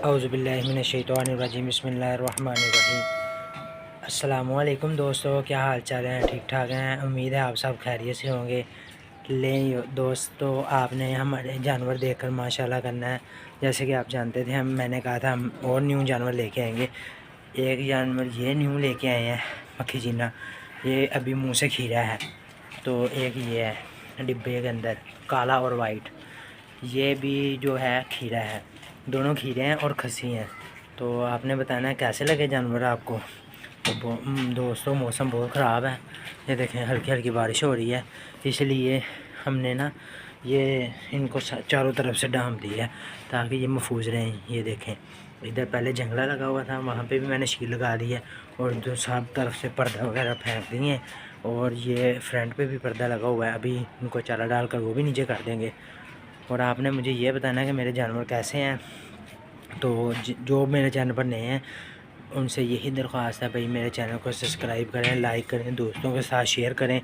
औज़ुबिल्लाहि मिनश्शैतानिर्रजीम बिस्मिल्लाहिर्रहमानिर्रहीम। अस्सलामुअलैकुम दोस्तों, क्या हाल चाल है? ठीक ठाक हैं। उम्मीद है आप सब खैरियत से होंगे। दोस्तों, आपने हमारे जानवर देखकर माशाल्लाह करना है। जैसे कि आप जानते थे, मैंने कहा था हम और न्यू जानवर लेके आएंगे। एक जानवर ये न्यू लेके आए हैं, मक्खी जीना। ये अभी मुँह से खीरा है। तो एक ये है डिब्बे के अंदर, काला और वाइट। ये भी जो है खीरा है। दोनों खीरे हैं और खस्सी हैं। तो आपने बताना है कैसे लगे जानवर आपको। तो दोस्तों, मौसम बहुत ख़राब है। ये देखें, हल्की हल्की बारिश हो रही है, इसलिए हमने ना ये इनको चारों तरफ से डाम दी है ताकि ये महफूज रहें। ये देखें, इधर पहले जंगला लगा हुआ था, वहाँ पे भी मैंने शील लगा दी है और जो सब तरफ से पर्दा वगैरह फेंक दिए हैं। और ये फ्रंट पे भी पर्दा लगा हुआ है, अभी इनको चारा डालकर वो भी नीचे कर देंगे। और आपने मुझे ये बताना है कि मेरे जानवर कैसे हैं। तो जो मेरे चैनल पर नए हैं उनसे यही दरख्वास्त है भाई, मेरे चैनल को सब्सक्राइब करें, लाइक करें, दोस्तों के साथ शेयर करें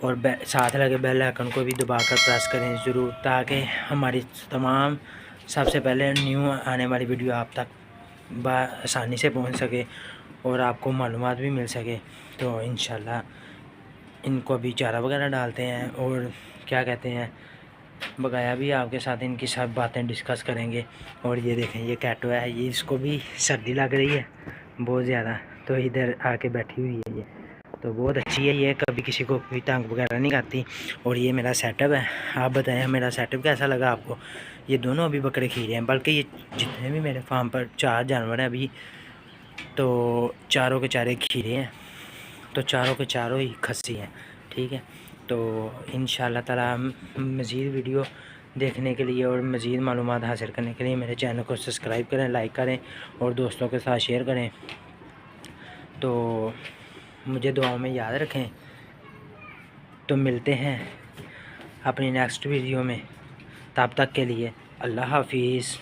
और साथ लगे बेल आइकन को भी दबाकर प्रेस करें ज़रूर, ताकि हमारी तमाम सबसे पहले न्यू आने वाली वीडियो आप तक आसानी से पहुंच सके और आपको मालूमात भी मिल सके। तो इंशाल्लाह इनको अभी चारा वगैरह डालते हैं और क्या कहते हैं, बकाया भी आपके साथ इनकी सब बातें डिस्कस करेंगे। और ये देखें, ये कैटो है, ये इसको भी सर्दी लग रही है बहुत ज़्यादा, तो इधर आके बैठी हुई है। ये तो बहुत अच्छी है, ये कभी किसी को भी तंग वगैरह नहीं करती। और ये मेरा सेटअप है। आप बताएं मेरा सेटअप कैसा लगा आपको। ये दोनों अभी बकरे खीरे हैं, बल्कि ये जितने भी मेरे फार्म पर 4 जानवर हैं अभी, तो चारों के चारे खीरे हैं, तो चारों के चारों ही खस्सी हैं। ठीक है, तो इंशाल्लाह ताला मज़ीद वीडियो देखने के लिए और मज़ीद मालूमात हासिल करने के लिए मेरे चैनल को सब्सक्राइब करें, लाइक करें और दोस्तों के साथ शेयर करें। तो मुझे दुआओं में याद रखें। तो मिलते हैं अपनी नेक्स्ट वीडियो में, तब तक के लिए अल्लाह हाफिज़।